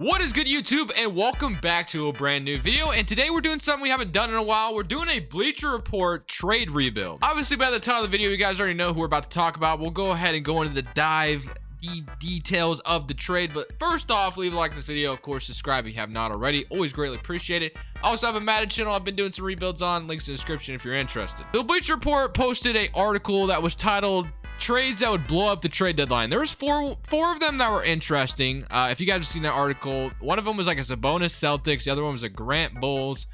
What is good, YouTube, and welcome back to a brand new video. And today we're doing something we haven't done in a while. We're doing a Bleacher Report trade rebuild. Obviously, by the title of the video, you guys already know who we're about to talk about. We'll go ahead and go into the details of the trade. But first off, leave a like to this video. Of course, subscribe if you have not already. Always greatly appreciate it. I also have a Madden channel I've been doing some rebuilds on. Links in the description if you're interested. The Bleacher Report posted an article that was titled trades that would blow up the trade deadline. There was four of them that were interesting. If you guys have seen that article, one of them was like a Sabonis Celtics, the other one was a Grant Bulls,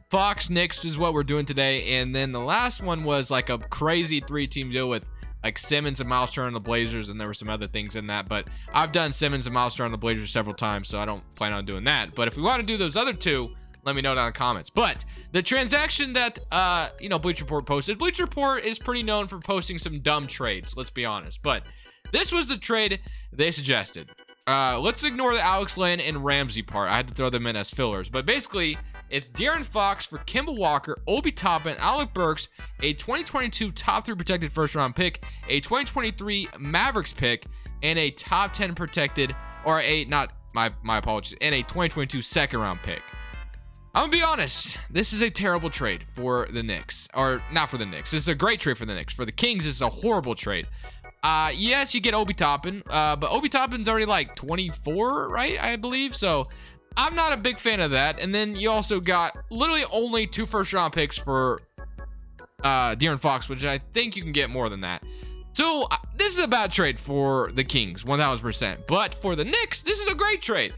Fox Knicks is what we're doing today, and then the last one was like a crazy 3-team deal with like Simmons and Miles Turner on the Blazers, and there were some other things in that, but I've done Simmons and Miles Turner on the Blazers several times, so I don't plan on doing that. But if we want to do those other two, let me know down in the comments. But the transaction that Bleacher Report posted, Bleacher Report is pretty known for posting some dumb trades, let's be honest, but this was the trade they suggested. Let's ignore the Alex Len and Ramsey part. I had to throw them in as fillers, but basically it's De'Aaron Fox for Kemba Walker, Obi Toppin, Alec Burks, a 2022 top 3 protected first round pick, a 2023 Mavericks pick, and a top 10 protected, or a, not my apologies, and a 2022 second round pick. I'm gonna be honest, this is a terrible trade for the Knicks. Or not for the Knicks. This is a great trade for the Knicks. For the Kings, this is a horrible trade. Yes, you get Obi Toppin, but Obi Toppin's already like 24, right? I believe. So I'm not a big fan of that. And then you also got literally only 2 first-round picks for De'Aaron Fox, which I think you can get more than that. So this is a bad trade for the Kings, 1000%. But for the Knicks, this is a great trade.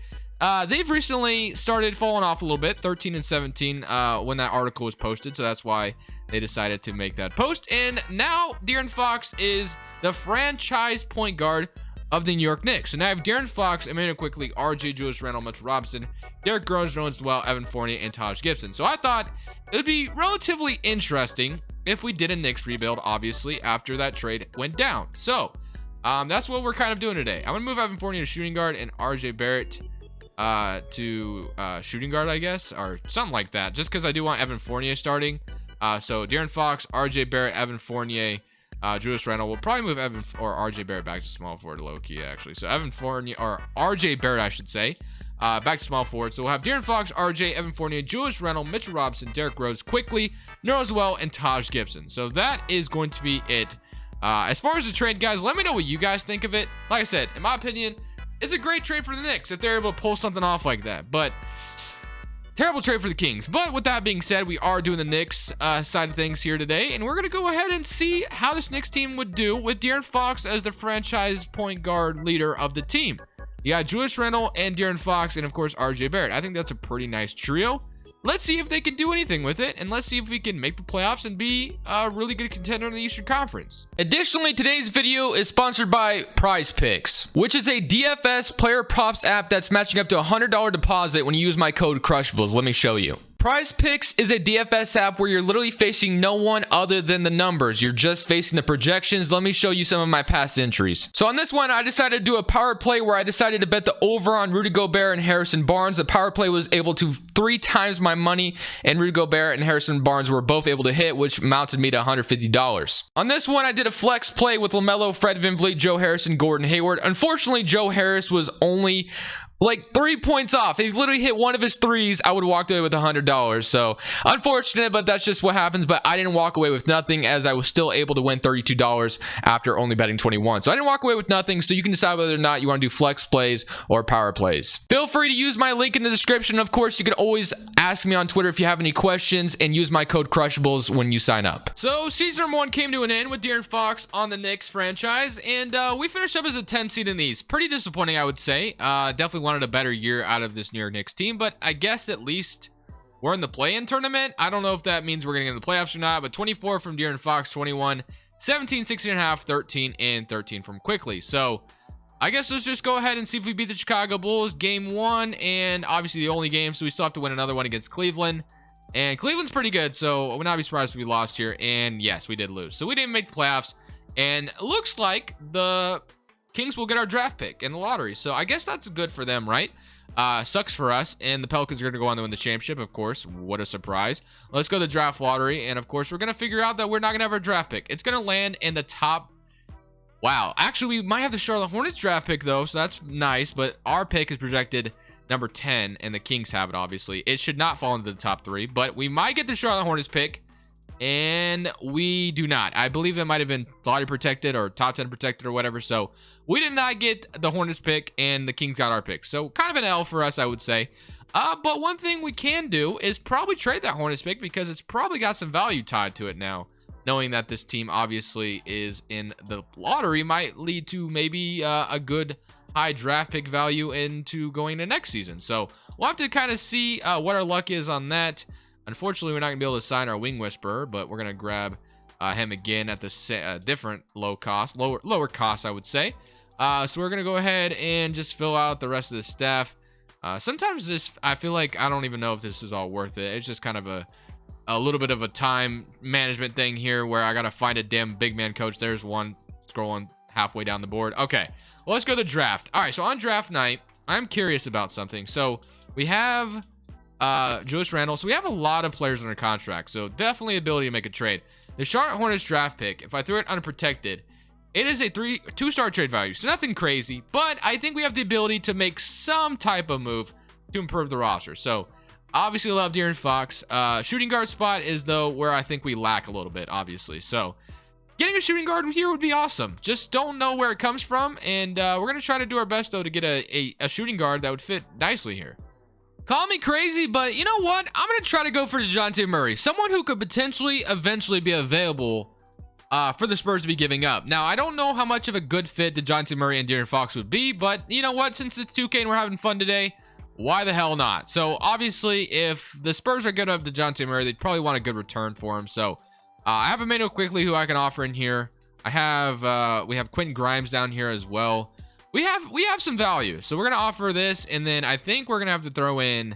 They've recently started falling off a little bit, 13 and 17 when that article was posted, so that's why they decided to make that post. And now De'Aaron Fox is the franchise point guard of the New York Knicks. So now I have De'Aaron Fox, Emmanuel Quickly, RJ, Julius Randle, Mitchell Robinson, Derrick Rose, Jones Noel, Evan Fournier, and Taj Gibson. So I thought it would be relatively interesting if we did a Knicks rebuild, obviously, after that trade went down. So that's what we're kind of doing today. I'm going to move Evan Fournier to shooting guard and RJ Barrett to shooting guard, I guess, or something like that, just because I do want Evan Fournier starting. So De'Aaron Fox, RJ Barrett, Evan Fournier, Julius Randle. We'll probably move Evan or RJ Barrett back to small forward, low key, actually. So Evan Fournier, or RJ Barrett, I should say, back to small forward. So we'll have De'Aaron Fox, RJ, Evan Fournier, Julius Randle, Mitchell Robinson, Derrick Rose, Quickly, Nerlens Noel, and Taj Gibson. So that is going to be it. As far as the trade, guys, let me know what you guys think of it. Like I said, in my opinion, it's a great trade for the Knicks if they're able to pull something off like that. But terrible trade for the Kings. But with that being said, we are doing the Knicks side of things here today. And we're going to go ahead and see how this Knicks team would do with De'Aaron Fox as the franchise point guard leader of the team. You got Julius Randle and De'Aaron Fox and, of course, RJ Barrett. I think that's a pretty nice trio. Let's see if they can do anything with it, and let's see if we can make the playoffs and be a really good contender in the Eastern Conference. Additionally, today's video is sponsored by Prize Picks, which is a DFS player props app that's matching up to a $100 deposit when you use my code Crushables. Let me show you. Prize Picks is a DFS app where you're literally facing no one other than the numbers. You're just facing the projections. Let me show you some of my past entries. So on this one, I decided to do a power play where I decided to bet the over on Rudy Gobert and Harrison Barnes. The power play was able to 3 times my money, and Rudy Gobert and Harrison Barnes were both able to hit, which mounted me to $150. On this one, I did a flex play with LaMelo, Fred VanVleet, Joe Harrison, Gordon Hayward. Unfortunately, Joe Harris was only like 3 points off. If he literally hit one of his threes, I would have walked away with $100. So unfortunate, but that's just what happens. But I didn't walk away with nothing, as I was still able to win $32 after only betting 21. So I didn't walk away with nothing. So you can decide whether or not you want to do flex plays or power plays. Feel free to use my link in the description. Of course, you can always ask me on Twitter if you have any questions, and use my code Crushables when you sign up. So season number 1 came to an end with De'Aaron Fox on the Knicks franchise, and we finished up as a 10 seed in the East. Pretty disappointing, I would say. Definitely wanted a better year out of this New York Knicks team, but I guess at least we're in the play-in tournament. I don't know if that means we're going to get in the playoffs or not, but 24 from De'Aaron Fox, 21, 17, 16.5, 13, and 13 from Quickly. So I guess let's just go ahead and see if we beat the Chicago Bulls game 1, and obviously the only game, so we still have to win another one against Cleveland. And Cleveland's pretty good, so I would not be surprised if we lost here. And yes, we did lose. So we didn't make the playoffs, and it looks like the Kings will get our draft pick in the lottery. So I guess that's good for them, right? Sucks for us, and the Pelicans are going to go on to win the championship, of course. What a surprise. Let's go to the draft lottery, and of course, we're going to figure out that we're not going to have our draft pick. It's going to land in the top Wow. Actually, we might have the Charlotte Hornets draft pick, though, so that's nice. But our pick is projected number 10, and the Kings have it, obviously. It should not fall into the top 3, but we might get the Charlotte Hornets pick, and we do not. I believe it might have been lottery protected or top 10 protected or whatever, so we did not get the Hornets pick, and the Kings got our pick. So kind of an L for us, I would say. But one thing we can do is probably trade that Hornets pick because it's probably got some value tied to it now. Knowing that this team obviously is in the lottery might lead to maybe a good high draft pick value into going to next season. So we'll have to kind of see what our luck is on that. Unfortunately, we're not going to be able to sign our Wing Whisperer, but we're going to grab him again at the different lower cost, I would say. So we're going to go ahead and just fill out the rest of the staff. Sometimes this, I feel like I don't even know if this is all worth it. It's just kind of a little bit of a time management thing here where I got to find a damn big man coach. There's one scrolling halfway down the board. Okay, well, let's go to the draft. All right, so on draft night, I'm curious about something. So we have Julius Randle. So we have a lot of players under contract. So definitely ability to make a trade. The Charlotte Hornets draft pick, if I threw it unprotected, it is a 2-star trade value. So nothing crazy, but I think we have the ability to make some type of move to improve the roster. So obviously love De'Aaron Fox. Shooting guard spot is though where I think we lack a little bit, obviously. So getting a shooting guard here would be awesome. Just don't know where it comes from. And we're going to try to do our best though to get a shooting guard that would fit nicely here. Call me crazy, but you know what? I'm going to try to go for DeJounte Murray. Someone who could potentially eventually be available for the Spurs to be giving up. Now, I don't know how much of a good fit DeJounte Murray and De'Aaron Fox would be, but you know what? Since it's 2K and we're having fun today, why the hell not? So, obviously, if the Spurs are good enough DeJounte Murray, they'd probably want a good return for him. So, I have Emmanuel Quickly who I can offer in here. We have Quentin Grimes down here as well. We have some value. So, we're going to offer this, and then I think we're going to have to throw in...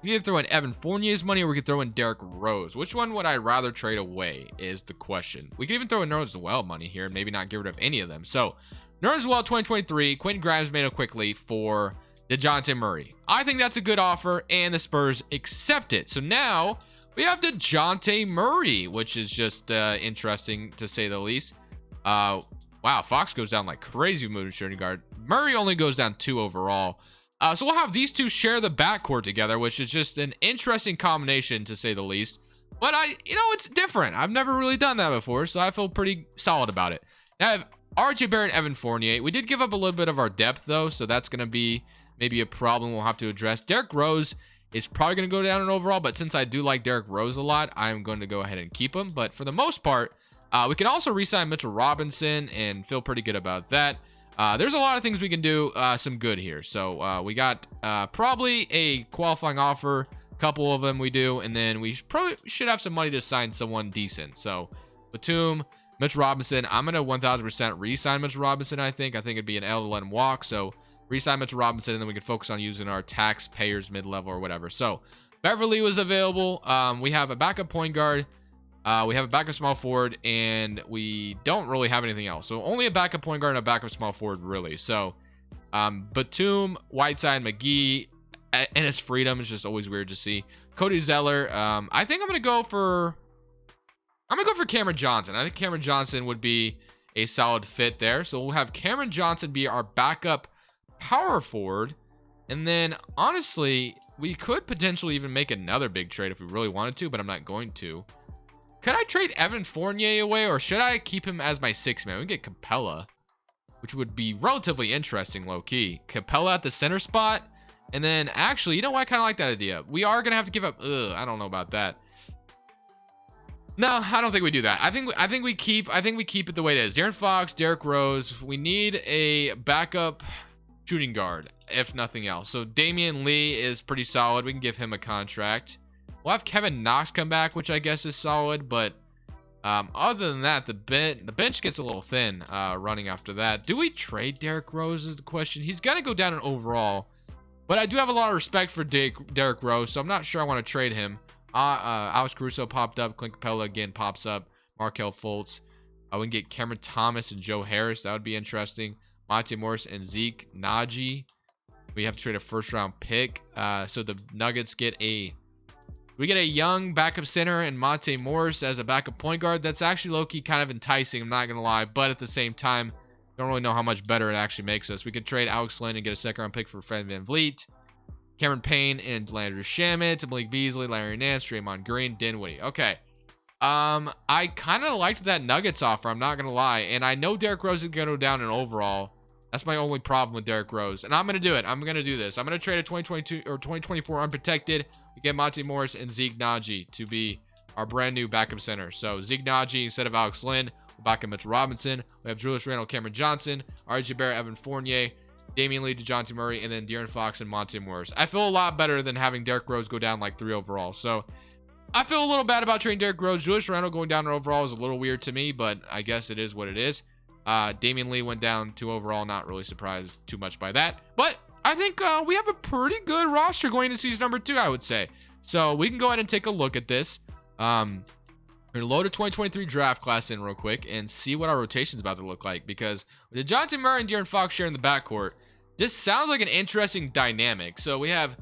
We need to throw in Evan Fournier's money, or we could throw in Derrick Rose. Which one would I rather trade away is the question. We could even throw in Nerlens Noel money here and maybe not get rid of any of them. So, Nerlens Noel 2023, Quentin Grimes made it quickly for DeJounte Murray. I think that's a good offer, and the Spurs accept it. So now we have DeJounte Murray, which is just interesting to say the least. Wow, Fox goes down like crazy moving shooting guard. Murray only goes down 2 overall. So we'll have these two share the backcourt together, which is just an interesting combination to say the least. But it's different. I've never really done that before, so I feel pretty solid about it. Now I have RJ Barrett and Evan Fournier. We did give up a little bit of our depth though, so that's going to be maybe a problem we'll have to address. Derrick Rose is probably going to go down in overall, but since I do like Derrick Rose a lot, I'm going to go ahead and keep him. But for the most part, we can also re-sign Mitchell Robinson and feel pretty good about that. There's a lot of things we can do some good here. So we got probably a qualifying offer, a couple of them we do, and then we probably should have some money to sign someone decent. So Batum, Mitchell Robinson, I'm going to 1000% re-sign Mitchell Robinson, I think. It'd be an L to let him walk. So re-sign Mitchell Robinson, and then we can focus on using our taxpayers mid-level or whatever. So Beverly was available. We have a backup point guard. We have a backup small forward, and we don't really have anything else. So only a backup point guard and a backup small forward, really. So Batum, Whiteside, McGee, and his freedom is just always weird to see. Cody Zeller. I think I'm gonna go for Cameron Johnson. I think Cameron Johnson would be a solid fit there. So we'll have Cameron Johnson be our backup power forward, and then honestly, we could potentially even make another big trade if we really wanted to, but I'm not going to. Could I trade Evan Fournier away, or should I keep him as my 6th man? We can get Capella, which would be relatively interesting, low-key. Capella at the center spot, and then actually, you know what? I kind of like that idea. We are gonna have to give up. I don't know about that. No, I don't think we do that. I think we keep it the way it is. De'Aaron Fox, Derrick Rose. We need a backup shooting guard, if nothing else. So Damian Lee is pretty solid. We can give him a contract. We'll have Kevin Knox come back, which I guess is solid, but other than that, the bench gets a little thin running after that. Do we trade Derrick Rose is the question. He's got to go down in overall, but I do have a lot of respect for Derrick Rose, so I'm not sure I want to trade him. Alex Caruso popped up. Clint Capella again pops up. Markelle Fultz. We can get Cameron Thomas and Joe Harris. That would be interesting. Monte Morris and Zeke Naji. We have to trade a first-round pick. So the Nuggets get we get a young backup center and Monte Morris as a backup point guard. That's actually low-key kind of enticing, I'm not going to lie. But at the same time, don't really know how much better it actually makes us. We could trade Alex Len and get a second-round pick for Fred VanVleet. Cameron Payne and Landry Shamet, Malik Beasley, Larry Nance, Draymond Green, Dinwiddie. Okay. I kind of liked that Nuggets offer, I'm not going to lie. And I know Derrick Rose is going to go down in overall. That's my only problem with Derrick Rose. And I'm going to do it. I'm going to do this. I'm going to trade a 2022 or 2024 unprotected. We get Monty Morris and Zeke Naji to be our brand new backup center. So Zeke Naji instead of Alex Lynn. We're back in Mitchell Robinson. We have Julius Randle, Cameron Johnson, RJ Barrett, Evan Fournier, Damian Lee, DeJounte Murray, and then De'Aaron Fox and Monty Morris. I feel a lot better than having Derrick Rose go down like 3 overall. So I feel a little bad about trading Derrick Rose. Julius Randle going down overall is a little weird to me, but I guess it is what it is. Damian Lee went down 2 overall. Not really surprised too much by that. But I think we have a pretty good roster going into season number 2, I would say. So we can go ahead and take a look at this. We're going to load a 2023 draft class in real quick and see what our rotation is about to look like. Because with DeJounte Murray and De'Aaron Fox sharing the backcourt, this sounds like an interesting dynamic. So we have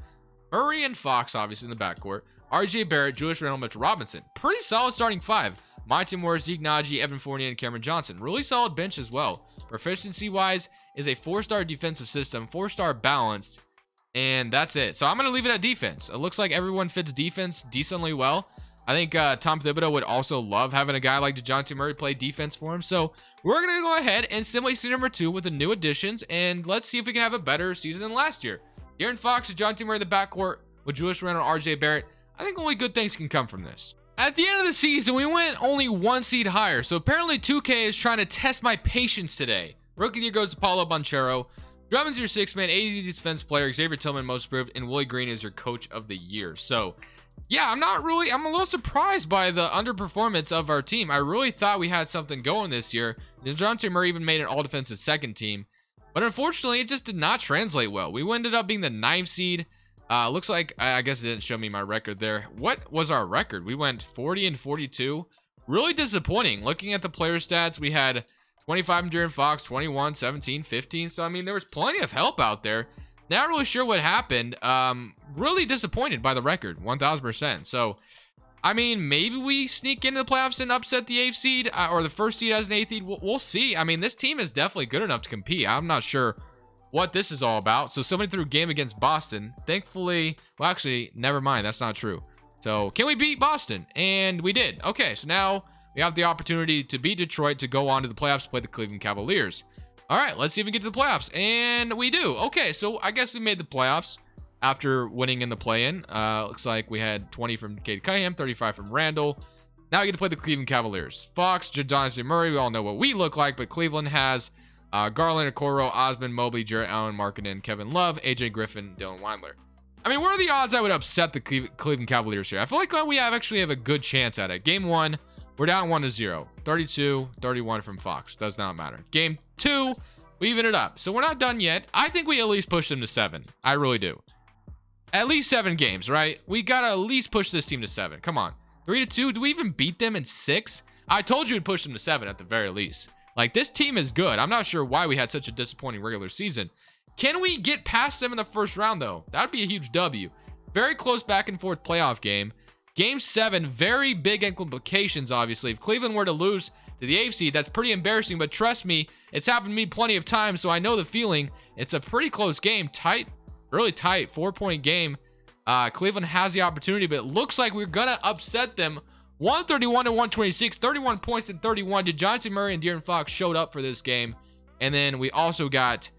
Murray and Fox, obviously, in the backcourt. RJ Barrett, Julius Randle, Mitchell Robinson. Pretty solid starting 5. Monty Morris, Zeke Naji, Evan Fournier, and Cameron Johnson. Really solid bench as well. Proficiency-wise is a 4-star defensive system, 4-star balanced, and that's it. So I'm going to leave it at defense. It looks like everyone fits defense decently well. I think Tom Thibodeau would also love having a guy like DeJounte Murray play defense for him. So we're going to go ahead and simulate season number 2 with the new additions, and let's see if we can have a better season than last year. De'Aaron Fox, DeJounte Murray in the backcourt with Julius Randle and RJ Barrett. I think only good things can come from this. At the end of the season, we went only 1 seed higher, so apparently 2K is trying to test my patience today. Rookie of the year goes to Paulo Banchero. Drummond's your 6th man, 80 defense player, Xavier Tillman most improved, and Willie Green is your coach of the year. So, yeah, I'm a little surprised by the underperformance of our team. I really thought we had something going this year. DeJounte Murray even made an all-defensive 2nd team, but unfortunately, it just did not translate well. We ended up being the 9th seed. Looks like, I guess it didn't show me my record there. What was our record? We went 40-42. Really disappointing. Looking at the player stats, we had 25 from De'Aaron Fox, 21, 17, 15. So, I mean, there was plenty of help out there. Not really sure what happened. Really disappointed by the record, 1,000%. So, I mean, maybe we sneak into the playoffs and upset the 8th seed or the 1st seed as an 8th seed. We'll see. I mean, this team is definitely good enough to compete. I'm not sure what this is all about. So somebody threw a game against Boston. Thankfully, well, actually, never mind. That's not true. So can we beat Boston? And we did. Okay, so now we have the opportunity to beat Detroit to go on to the playoffs to play the Cleveland Cavaliers. All right, let's see if we get to the playoffs. And we do. Okay, so I guess we made the playoffs after winning in the play-in. Looks like we had 20 from Cade Cunningham, 35 from Randall. Now we get to play the Cleveland Cavaliers. Fox, DeJounte Murray, we all know what we look like, but Cleveland has Garland, Okoro, Osmond, Mobley, Jarrett Allen, Markkanen, Kevin Love, AJ Griffin, Dylan Windler. I mean, what are the odds I would upset the Cleveland Cavaliers here? I feel like we actually have a good chance at it. Game 1, we're down 1-0. 32-31 from Fox. Does not matter. Game 2, we even it up. So we're not done yet. I think we at least push them to 7. I really do. At least 7 games, right? We got to at least push this team to 7. Come on. 3-2. Do we even beat them in 6? I told you we'd push them to 7 at the very least. Like, this team is good. I'm not sure why we had such a disappointing regular season. Can we get past them in the first round, though? That would be a huge W. Very close back and forth playoff game. Game 7, very big implications, obviously. If Cleveland were to lose to the 8th seed, that's pretty embarrassing. But trust me, it's happened to me plenty of times, so I know the feeling. It's a pretty close game. Tight, really tight, 4-point game. Cleveland has the opportunity, but it looks like we're going to upset them. 131-126, 31 points and 31. DeJounte Murray and De'Aaron Fox showed up for this game. And then we also got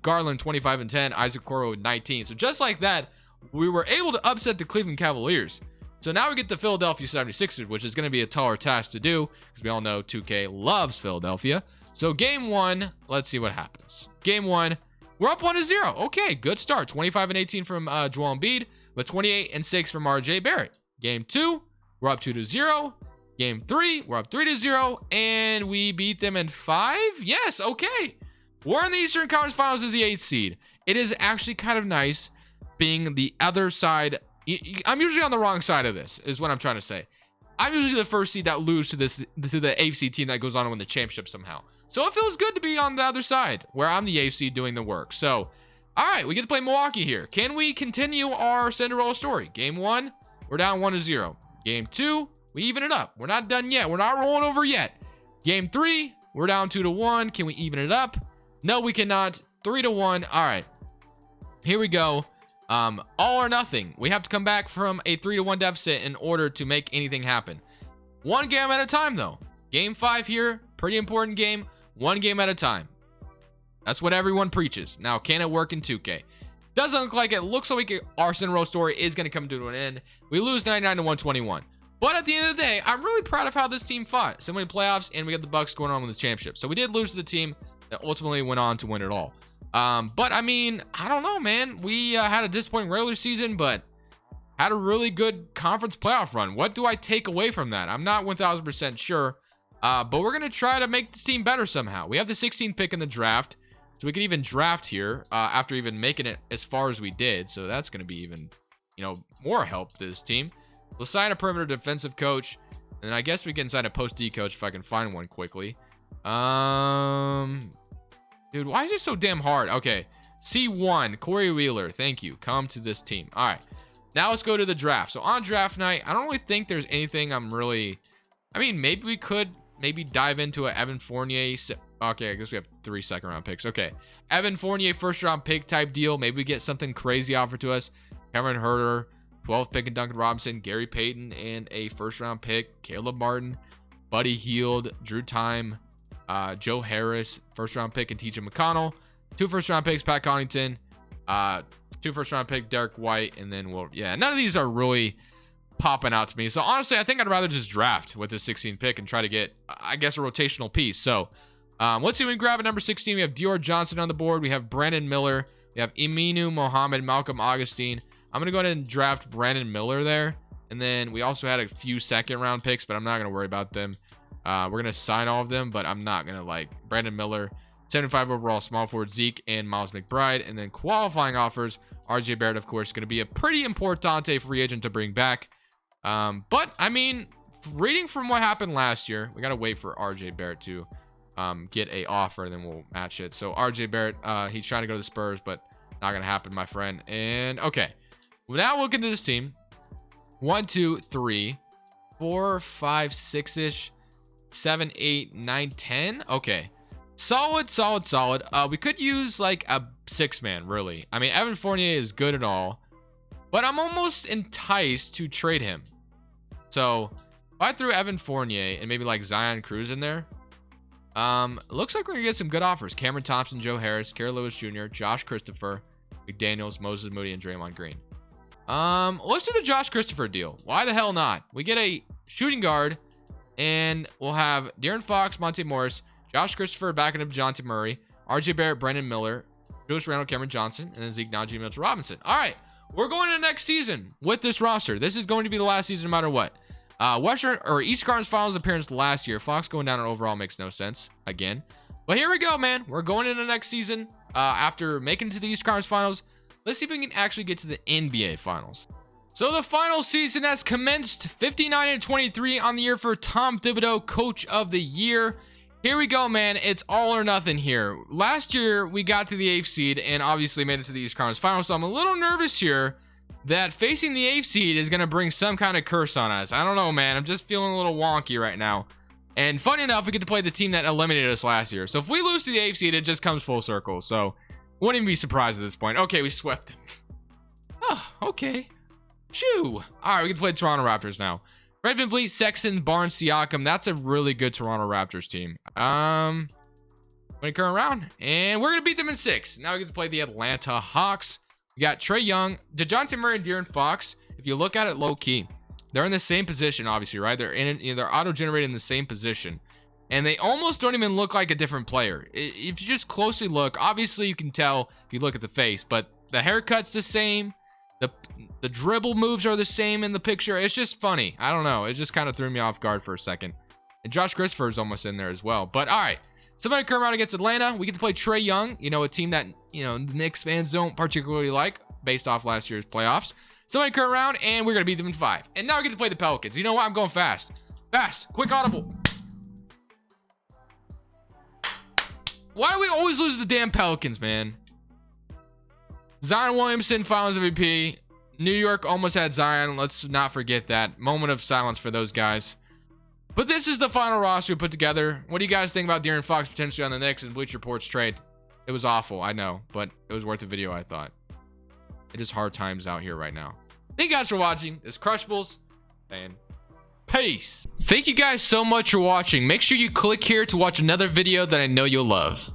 Garland 25 and 10, Isaac Okoro 19. So just like that, we were able to upset the Cleveland Cavaliers. So now we get the Philadelphia 76ers, which is going to be a taller task to do because we all know 2K loves Philadelphia. So game 1, let's see what happens. Game 1, we're up 1-0. Okay, good start. 25 and 18 from Joel Embiid, but 28 and 6 from RJ Barrett. Game 2, we're up 2-0. Game 3, we're up 3-0, and we beat them in 5. Yes, okay. We're in the Eastern Conference Finals as the 8th seed. It is actually kind of nice being the other side. I'm usually on the wrong side of this, is what I'm trying to say. I'm usually the first seed that lose to the 8th seed team that goes on to win the championship somehow. So it feels good to be on the other side, where I'm the 8th seed doing the work. So, all right, we get to play Milwaukee here. Can we continue our Cinderella story? Game 1, we're down 1-0. Game 2, we even it up. We're not done yet. We're not rolling over yet. Game 3, we're down 2-1. Can we even it up? No, we cannot. 3-1. All right. Here we go. All or nothing. We have to come back from a 3-1 deficit in order to make anything happen. One game at a time, though. Game 5 here, pretty important game. One game at a time. That's what everyone preaches. Now, can it work in 2K? Doesn't look like it. Looks like our Cinderella story is going to come to an end. We lose 99 to 121. But at the end of the day, I'm really proud of how this team fought. So many playoffs, and we got the Bucks going on with the championship. So we did lose to the team that ultimately went on to win it all. But I mean, I don't know, man. We had a disappointing regular season, but had a really good conference playoff run. What do I take away from that? I'm not 1000% sure. But we're going to try to make this team better somehow. We have the 16th pick in the draft. So we could even draft here after even making it as far as we did. So that's going to be even, more help to this team. We'll sign a perimeter defensive coach. And I guess we can sign a post D coach if I can find one quickly. Dude, why is it so damn hard? Okay. C1, Corey Wheeler. Thank you. Come to this team. All right. Now let's go to the draft. So on draft night, I don't really think there's anything maybe we could dive into a Evan Fournier. Okay, I guess we have 3 second-round picks. Okay. Evan Fournier first-round pick type deal. Maybe we get something crazy offered to us. Cameron Herter, 12th pick, and Duncan Robinson, Gary Payton, and a first-round pick. Caleb Martin, Buddy Hield, Drew Time, Joe Harris, first-round pick, and TJ McConnell. 2 first-round picks, Pat Connaughton, 2 first-round pick, Derek White, and then none of these are really popping out to me. So honestly, I think I'd rather just draft with the 16th pick and try to get, I guess, a rotational piece. So let's see what we grab at number 16. We have Dior Johnson on the board. We have Brandon Miller. We have Eminu Mohammed, Malcolm Augustine. I'm going to go ahead and draft Brandon Miller there. And then we also had a few second-round picks, but I'm not going to worry about them. We're going to sign all of them, but I'm not going to Brandon Miller, 75 overall, small forward Zeke, and Miles McBride. And then qualifying offers, RJ Barrett, of course, going to be a pretty importante free agent to bring back. But I mean, reading from what happened last year, we got to wait for RJ Barrett to get a offer, and then we'll match it. So RJ Barrett, he's trying to go to the Spurs, but not going to happen, my friend. And okay, well, now look into this team. 1, 2, 3, 4, 5, 6-ish, 7, 8, 9, 10. Okay. Solid. We could use a 6-man, really. I mean, Evan Fournier is good and all, but I'm almost enticed to trade him. So if I threw Evan Fournier and maybe Zion Cruz in there, looks like we're gonna get some good offers. Cameron Thompson, Joe Harris, Kerry Lewis Jr., Josh Christopher, McDaniels, Moses Moody, and Draymond Green. Let's do the Josh Christopher deal. Why the hell not? We get a shooting guard, and we'll have De'Aaron Fox, Monte Morris, Josh Christopher backing up DeJounte Murray, RJ Barrett, Brandon Miller, Julius Randle, Cameron Johnson, and then Zeke Najee, Mitchell Robinson. All right, we're going to next season with this roster. This is going to be the last season no matter what. Western or East Conference Finals appearance last year. Fox going down in overall makes no sense again. But here we go, man. We're going into next season after making it to the East Conference Finals. Let's see if we can actually get to the NBA Finals. So the final season has commenced. 59-23 on the year for Tom Thibodeau, Coach of the Year. Here we go, man. It's all or nothing here. Last year, we got to the 8th seed and obviously made it to the East Conference Finals. So I'm a little nervous here that facing the 8th seed is going to bring some kind of curse on us. I don't know, man. I'm just feeling a little wonky right now. And funny enough, we get to play the team that eliminated us last year. So if we lose to the 8th seed, it just comes full circle. So wouldn't even be surprised at this point. Okay, we swept him. Oh, okay. Shoo. All right, we can play the Toronto Raptors now. Fred VanVleet, Sexton, Barnes, Siakam. That's a really good Toronto Raptors team. 20 current round. And we're going to beat them in 6. Now we get to play the Atlanta Hawks. We got Trae Young, DeJounte Murray, and De'Aaron Fox. If you look at it low key, they're in the same position, obviously, right? They're in it, they're auto-generated in the same position. And they almost don't even look like a different player. If you just closely look, obviously you can tell if you look at the face, but the haircut's the same. The dribble moves are the same in the picture. It's just funny. I don't know. It just kind of threw me off guard for a second. And Josh Christopher is almost in there as well. But all right. Somebody come around against Atlanta. We get to play Trae Young, a team that, Knicks fans don't particularly like based off last year's playoffs. Somebody come around and we're going to beat them in 5. And now we get to play the Pelicans. You know what? I'm going fast. Fast. Quick audible. Why do we always lose the damn Pelicans, man? Zion Williamson, Finals MVP. New York almost had Zion. Let's not forget that. Moment of silence for those guys. But this is the final roster we put together. What do you guys think about De'Aaron Fox potentially on the Knicks and Bleacher Report's trade? It was awful, I know, but it was worth the video, I thought. it is hard times out here right now. Thank you guys for watching. It's Crushables, and peace. Thank you guys so much for watching. Make sure you click here to watch another video that I know you'll love.